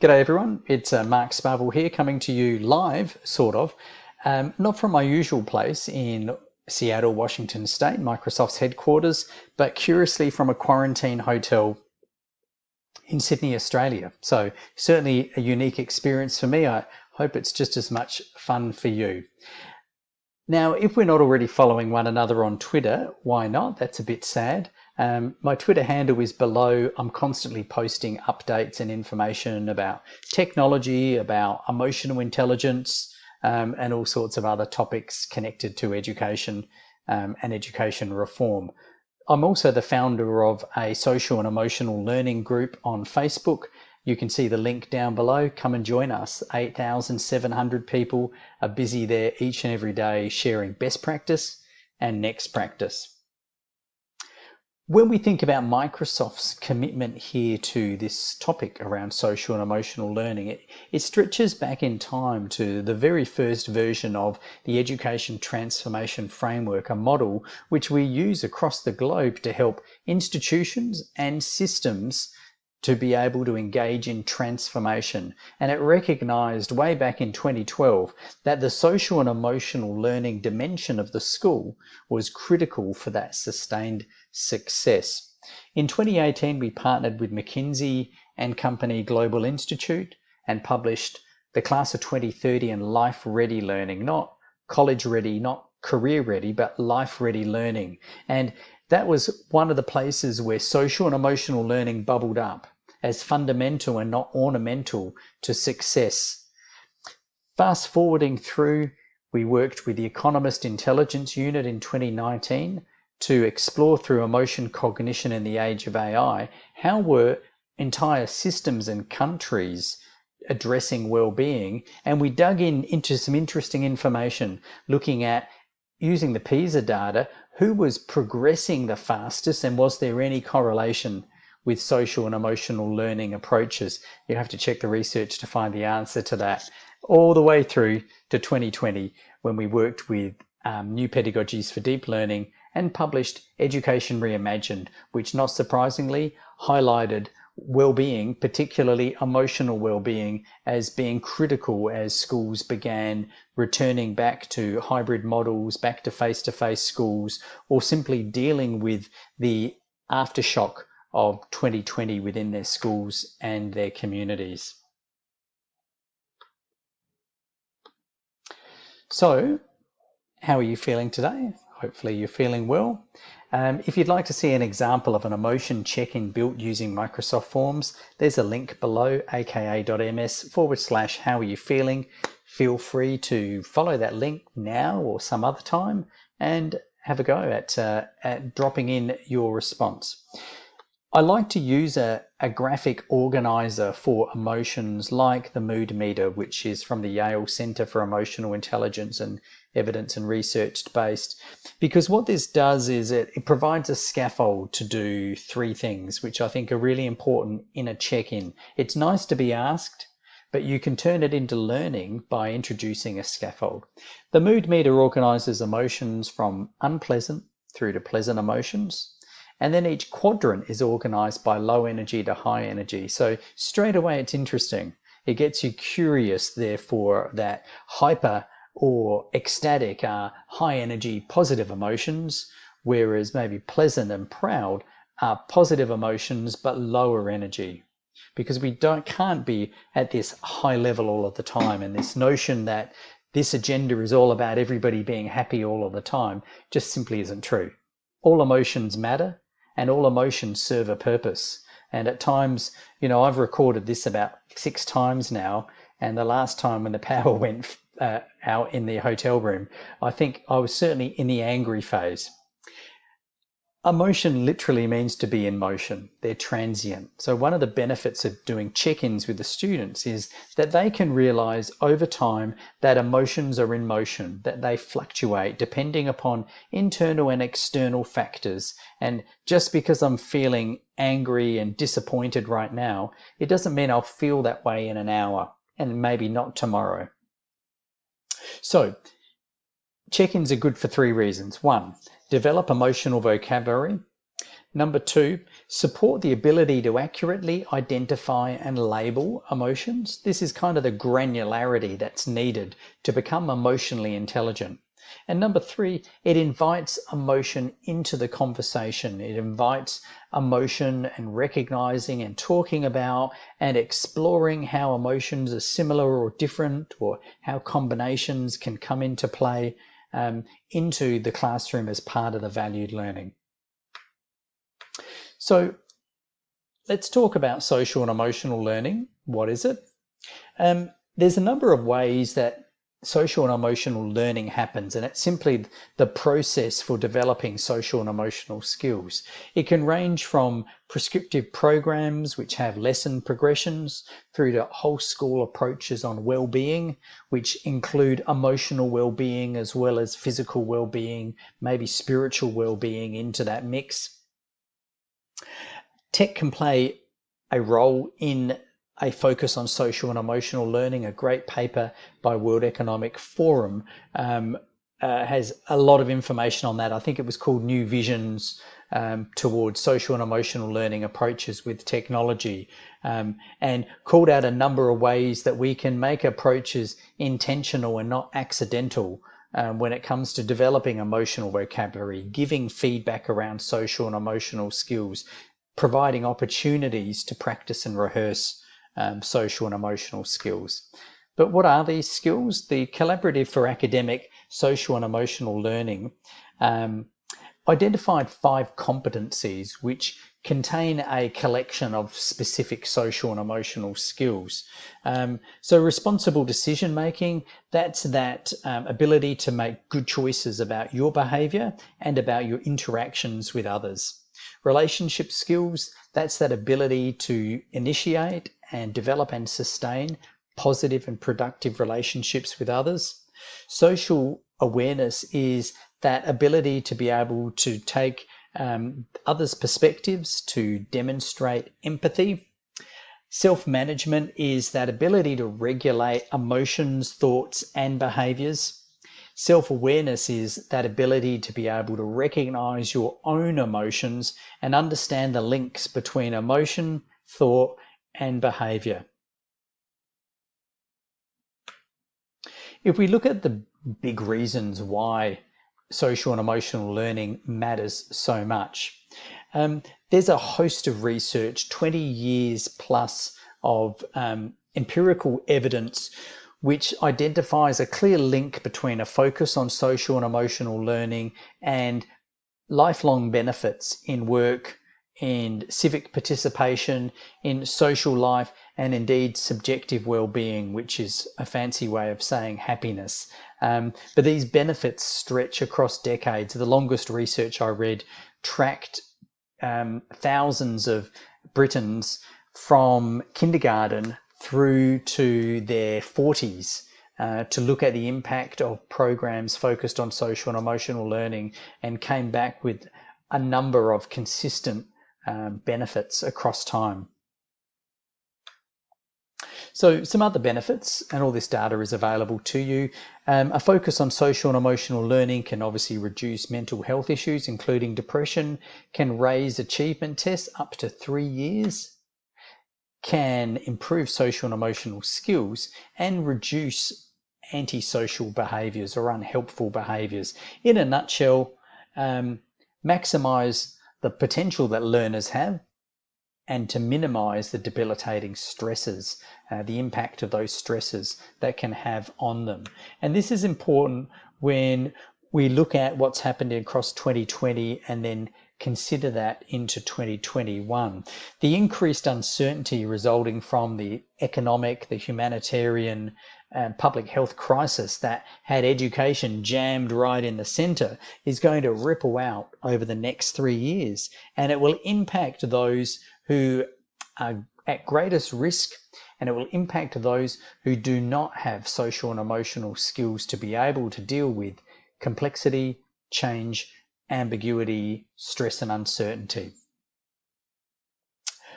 G'day everyone, it's Mark Sparvell here coming to you live, sort of, not from my usual place in Seattle, Washington State, Microsoft's headquarters, but curiously from a quarantine hotel in Sydney, Australia. So certainly a unique experience for me. I hope it's just as much fun for you. Now, if we're not already following one another on Twitter, why not? That's a bit sad. My Twitter handle is below. I'm constantly posting updates and information about technology, about emotional intelligence, and all sorts of other topics connected to education and education reform. I'm also the founder of a social and emotional learning group on Facebook. You can see the link down below. Come and join us. 8,700 people are busy there each and every day sharing best practice and next practice. When we think about Microsoft's commitment here to this topic around social and emotional learning, it stretches back in time to the very first version of the Education Transformation Framework, a model which we use across the globe to help institutions and systems to be able to engage in transformation. And it recognized way back in 2012 that the social and emotional learning dimension of the school was critical for that sustained success. In 2018, we partnered with McKinsey and Company Global Institute and published the Class of 2030 and Life Ready Learning, not college ready, not career ready, but life ready learning. And that was one of the places where social and emotional learning bubbled up as fundamental and not ornamental to success. Fast forwarding through, we worked with the Economist Intelligence Unit in 2019 to explore through emotion cognition in the age of AI, how were entire systems and countries addressing well-being, and we dug into some interesting information looking at, using the PISA data, who was progressing the fastest and was there any correlation with social and emotional learning approaches. You have to check the research to find the answer to that. All the way through to 2020, when we worked with new pedagogies for deep learning and published Education Reimagined, which not surprisingly highlighted well-being, particularly emotional well-being, as being critical as schools began returning back to hybrid models, back to face-to-face schools, or simply dealing with the aftershock of 2020 within their schools and their communities. So, how are you feeling today? Hopefully you're feeling well. If you'd like to see an example of an emotion check-in built using Microsoft Forms, there's a link below, aka.ms/how are you feeling. Feel free to follow that link now or some other time and have a go at dropping in your response. I like to use a graphic organizer for emotions like the mood meter, which is from the Yale Center for Emotional Intelligence and Evidence and Research Based, because what this does is it provides a scaffold to do three things, which I think are really important in a check-in. It's nice to be asked, but you can turn it into learning by introducing a scaffold. The mood meter organizes emotions from unpleasant through to pleasant emotions. And then each quadrant is organized by low energy to high energy. So straight away, it's interesting. It gets you curious, therefore, that hyper or ecstatic are high energy positive emotions, whereas maybe pleasant and proud are positive emotions but lower energy. Because we can't be at this high level all of the time, and this notion that this agenda is all about everybody being happy all of the time just simply isn't true. All emotions matter, and all emotions serve a purpose. And at times, I've recorded this about 6 times now, and the last time when the power went out in the hotel room, I think I was certainly in the angry phase. Emotion literally means to be in motion. They're transient. So one of the benefits of doing check-ins with the students is that they can realize over time that emotions are in motion, that they fluctuate depending upon internal and external factors. And just because I'm feeling angry and disappointed right now, it doesn't mean I'll feel that way in an hour, and maybe not tomorrow. So check-ins are good for 3 reasons. 1, develop emotional vocabulary. Number two, support the ability to accurately identify and label emotions. This is kind of the granularity that's needed to become emotionally intelligent. And number three, it invites emotion into the conversation. It invites emotion and recognizing and talking about and exploring how emotions are similar or different, or how combinations can come into play into the classroom as part of the valued learning. So let's talk about social and emotional learning. What is it? There's a number of ways that social and emotional learning happens, and it's simply the process for developing social and emotional skills. It can range from prescriptive programs which have lesson progressions through to whole school approaches on well-being, which include emotional well-being as well as physical well-being, maybe spiritual well-being into that mix. Tech can play a role in a focus on social and emotional learning. A great paper by World Economic Forum has a lot of information on that. I think it was called New Visions towards social and emotional learning approaches with technology, and called out a number of ways that we can make approaches intentional and not accidental when it comes to developing emotional vocabulary, giving feedback around social and emotional skills, providing opportunities to practice and rehearse social and emotional skills. But what are these skills? The Collaborative for Academic Social and Emotional Learning identified 5 competencies which contain a collection of specific social and emotional skills. So responsible decision making, that's that ability to make good choices about your behaviour and about your interactions with others. Relationship skills, that's that ability to initiate and develop and sustain positive and productive relationships with others. Social awareness is that ability to be able to take others' perspectives, to demonstrate empathy. Self-management is that ability to regulate emotions, thoughts, and behaviours. Self-awareness is that ability to be able to recognize your own emotions and understand the links between emotion, thought, and behavior. If we look at the big reasons why social and emotional learning matters so much, there's a host of research, 20 years plus of empirical evidence which identifies a clear link between a focus on social and emotional learning and lifelong benefits in work, in civic participation, in social life, and indeed subjective well-being, which is a fancy way of saying happiness. But these benefits stretch across decades. The longest research I read tracked thousands of Britons from kindergarten through to their 40s to look at the impact of programs focused on social and emotional learning, and came back with a number of consistent benefits across time. So some other benefits, and all this data is available to you. A focus on social and emotional learning can obviously reduce mental health issues, including depression, can raise achievement tests up to 3 years, can improve social and emotional skills, and reduce antisocial behaviours or unhelpful behaviours. In a nutshell, maximise the potential that learners have and to minimise the debilitating stresses, the impact of those stresses that can have on them. And this is important when we look at what's happened across 2020 and then consider that into 2021. The increased uncertainty resulting from the economic, the humanitarian, and public health crisis that had education jammed right in the centre is going to ripple out over the next 3 years, and it will impact those who are at greatest risk, and it will impact those who do not have social and emotional skills to be able to deal with complexity, change, ambiguity, stress, and uncertainty.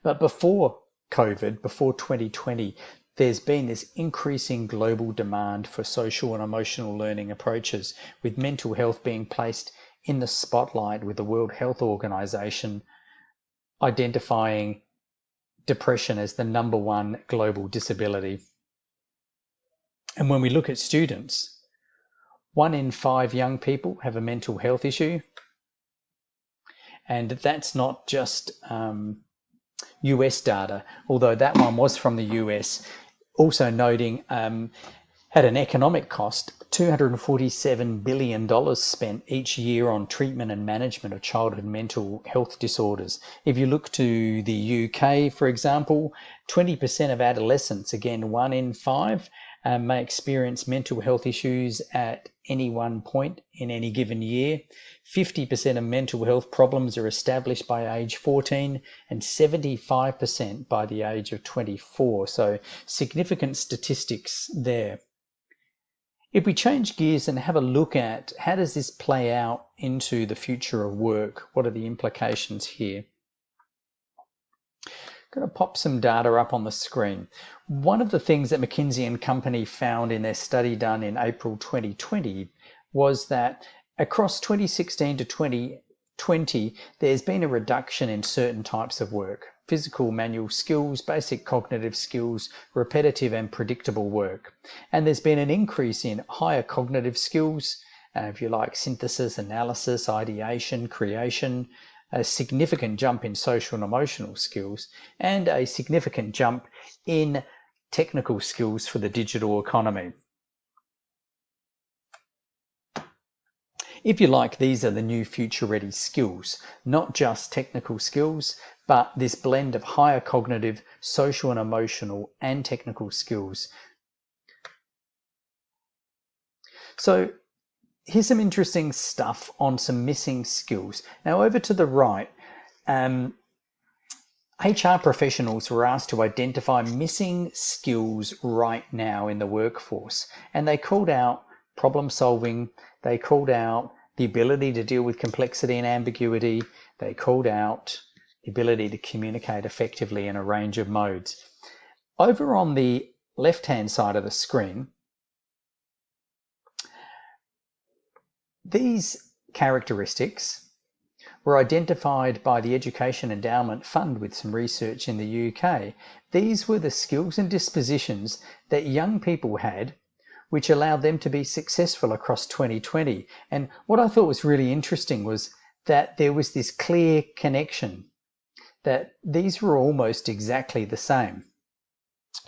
But before COVID, before 2020, there's been this increasing global demand for social and emotional learning approaches, with mental health being placed in the spotlight, with the World Health Organization identifying depression as the #1 global disability. And when we look at students, 1 in 5 young people have a mental health issue. And that's not just US data, although that one was from the US. Also noting at an economic cost, $247 billion spent each year on treatment and management of childhood mental health disorders. If you look to the UK, for example, 20% of adolescents, again 1 in 5, may experience mental health issues at any one point in any given year. 50% of mental health problems are established by age 14 and 75% by the age of 24. So significant statistics there. If we change gears and have a look at how does this play out into the future of work, what are the implications here? I'm going to pop some data up on the screen. One of the things that McKinsey and Company found in their study done in April 2020 was that across 2016 to 2020, there's been a reduction in certain types of work: physical manual skills, basic cognitive skills, repetitive and predictable work. And there's been an increase in higher cognitive skills, if you like, synthesis, analysis, ideation, creation, a significant jump in social and emotional skills, and a significant jump in technical skills for the digital economy. If you like, these are the new future-ready skills, not just technical skills, but this blend of higher cognitive, social and emotional, and technical skills. So here's some interesting stuff on some missing skills. Now over to the right, HR professionals were asked to identify missing skills right now in the workforce, and they called out problem solving, they called out the ability to deal with complexity and ambiguity, they called out the ability to communicate effectively in a range of modes. Over on the left-hand side of the screen, these characteristics were identified by the Education Endowment Fund with some research in the UK. These were the skills and dispositions that young people had which allowed them to be successful across 2020. And what I thought was really interesting was that there was this clear connection, that these were almost exactly the same.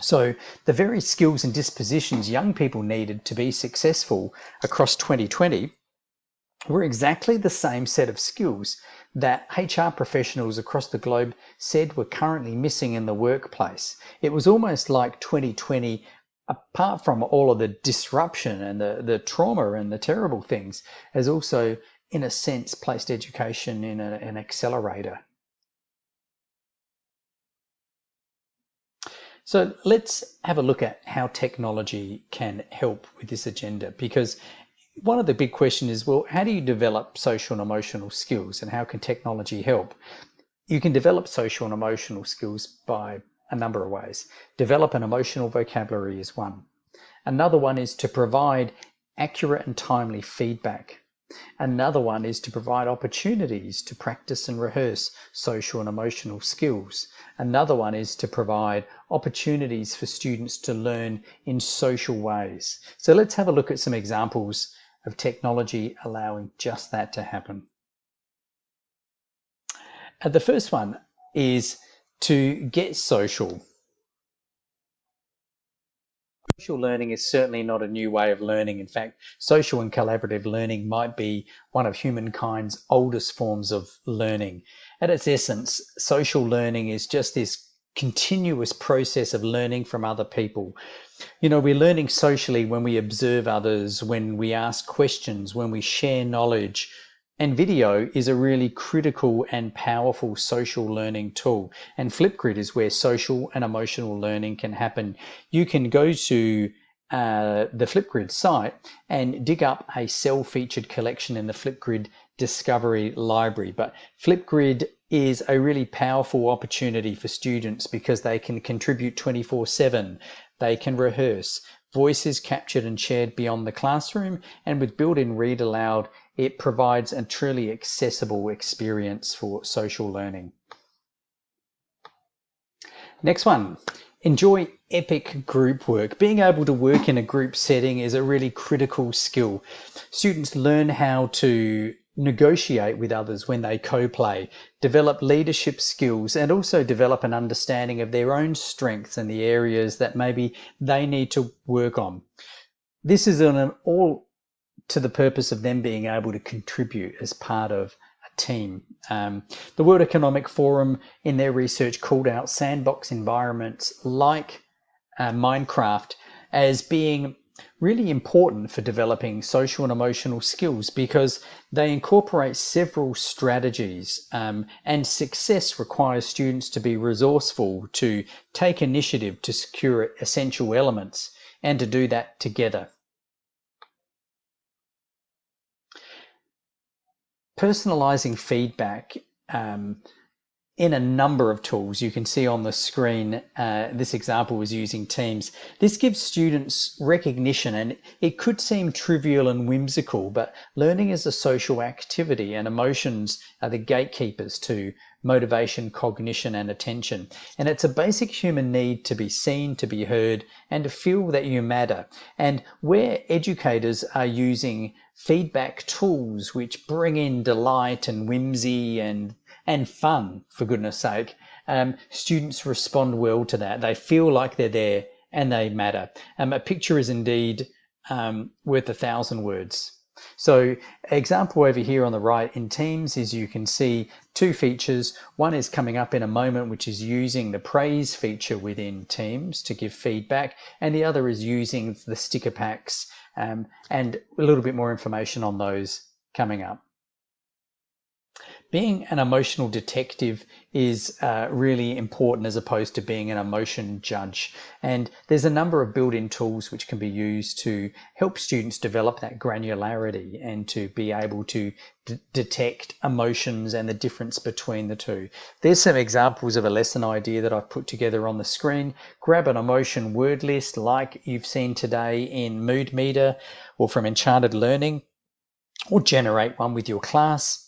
So the very skills and dispositions young people needed to be successful across 2020 were exactly the same set of skills that HR professionals across the globe said were currently missing in the workplace. It was almost like 2020, apart from all of the disruption and the trauma and the terrible things, has also, in a sense, placed education in an accelerator. So let's have a look at how technology can help with this agenda, because one of the big questions is, well, how do you develop social and emotional skills, and how can technology help? You can develop social and emotional skills by a number of ways. Develop an emotional vocabulary is one. Another one is to provide accurate and timely feedback. Another one is to provide opportunities to practice and rehearse social and emotional skills. Another one is to provide opportunities for students to learn in social ways. So let's have a look at some examples of technology allowing just that to happen. The first one is to get social. Social learning is certainly not a new way of learning. In fact, social and collaborative learning might be one of humankind's oldest forms of learning. At its essence, social learning is just this continuous process of learning from other people. You know, we're learning socially when we observe others, when we ask questions, when we share knowledge. And video is a really critical and powerful social learning tool. And Flipgrid is where social and emotional learning can happen. You can go to the Flipgrid site and dig up a cell-featured collection in the Flipgrid Discovery Library. But Flipgrid is a really powerful opportunity for students because they can contribute 24/7. They can rehearse. Voice is captured and shared beyond the classroom, and with built-in read aloud, it provides a truly accessible experience for social learning. Next one, enjoy epic group work. Being able to work in a group setting is a really critical skill. Students learn how to negotiate with others when they co-play, develop leadership skills, and also develop an understanding of their own strengths and the areas that maybe they need to work on. This is all to the purpose of them being able to contribute as part of a team. The World Economic Forum in their research called out sandbox environments like Minecraft as being really important for developing social and emotional skills because they incorporate several strategies, and success requires students to be resourceful, to take initiative, to secure essential elements, and to do that together. Personalising feedback in a number of tools. You can see on the screen, this example was using Teams. This gives students recognition, and it could seem trivial and whimsical, but learning is a social activity and emotions are the gatekeepers to motivation, cognition, and attention. And it's a basic human need to be seen, to be heard, and to feel that you matter. And where educators are using feedback tools which bring in delight and whimsy and fun, for goodness sake, students respond well to that. They feel like they're there and they matter. A picture is indeed worth 1,000 words. So example over here on the right in Teams is you can see two features. One is coming up in a moment, which is using the praise feature within Teams to give feedback, and the other is using the sticker packs, and a little bit more information on those coming up. Being an emotional detective is really important as opposed to being an emotion judge. And there's a number of built-in tools which can be used to help students develop that granularity and to be able to detect emotions and the difference between the two. There's some examples of a lesson idea that I've put together on the screen. Grab an emotion word list like you've seen today in Mood Meter or from Enchanted Learning, or generate one with your class,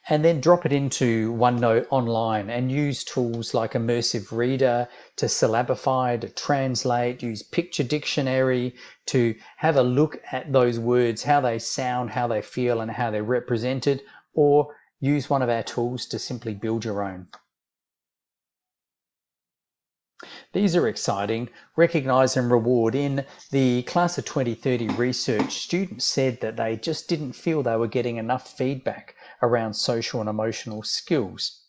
and then drop it into OneNote online and use tools like Immersive Reader to syllabify, to translate, use Picture Dictionary to have a look at those words, how they sound, how they feel, and how they're represented, or use one of our tools to simply build your own. These are exciting. Recognise and reward. In the Class of 2030 research, students said that they just didn't feel they were getting enough feedback around social and emotional skills.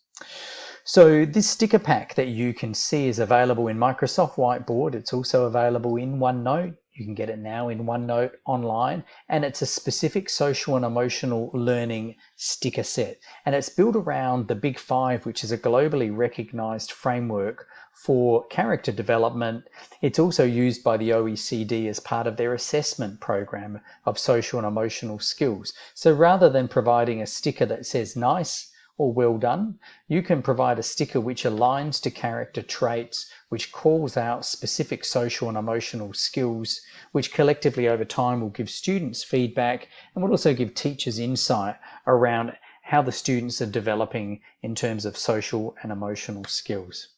So this sticker pack that you can see is available in Microsoft Whiteboard. It's also available in OneNote. You can get it now in OneNote online, and it's a specific social and emotional learning sticker set. And it's built around the Big Five, which is a globally recognized framework for character development. It's also used by the OECD as part of their assessment program of social and emotional skills. So rather than providing a sticker that says nice or well done, you can provide a sticker which aligns to character traits, which calls out specific social and emotional skills, which collectively over time will give students feedback and will also give teachers insight around how the students are developing in terms of social and emotional skills.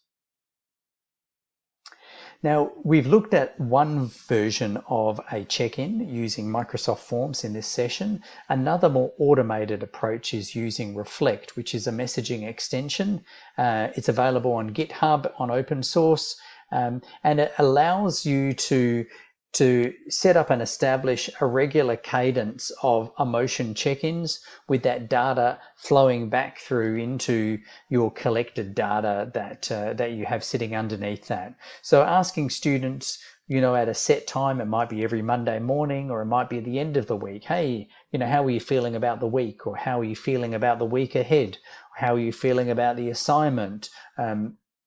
Now, we've looked at one version of a check-in using Microsoft Forms in this session. Another more automated approach is using Reflect, which is a messaging extension. It's available on GitHub, on open source, and it allows you to set up and establish a regular cadence of emotion check-ins with that data flowing back through into your collected data that you have sitting underneath that. So asking students, at a set time, it might be every Monday morning, or it might be at the end of the week, hey, how are you feeling about the week? Or how are you feeling about the week ahead? How are you feeling about the assignment?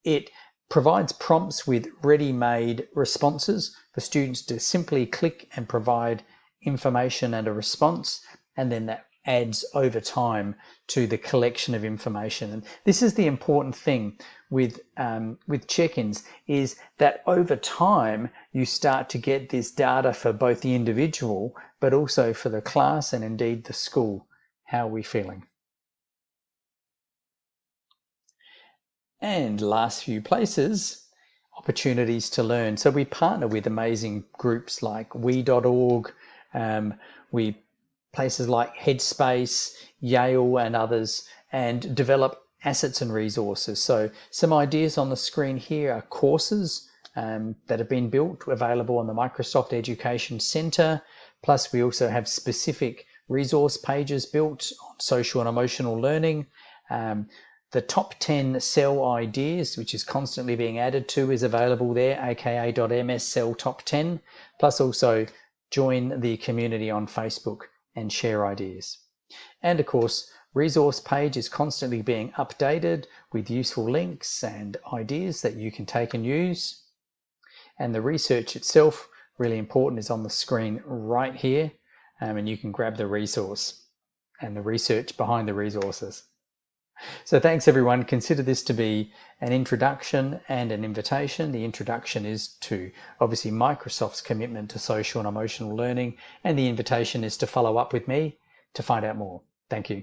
It provides prompts with ready-made responses for students to simply click and provide information and a response, and then that adds over time to the collection of information. And this is the important thing with check-ins, is that over time you start to get this data for both the individual but also for the class and indeed the school. How are we feeling? And last few places, opportunities to learn. So we partner with amazing groups like we.org, we places like Headspace, Yale and others, and develop assets and resources. So some ideas on the screen here are courses that have been built, available on the Microsoft Education Center. Plus we also have specific resource pages built on social and emotional learning. The top 10 cell ideas, which is constantly being added to, is available there, aka.ms cell top 10. Plus also join the community on Facebook and share ideas. And of course, resource page is constantly being updated with useful links and ideas that you can take and use. And the research itself, really important, is on the screen right here, and you can grab the resource and the research behind the resources. So thanks everyone. Consider this to be an introduction and an invitation. The introduction is to obviously Microsoft's commitment to social and emotional learning, and the invitation is to follow up with me to find out more. Thank you.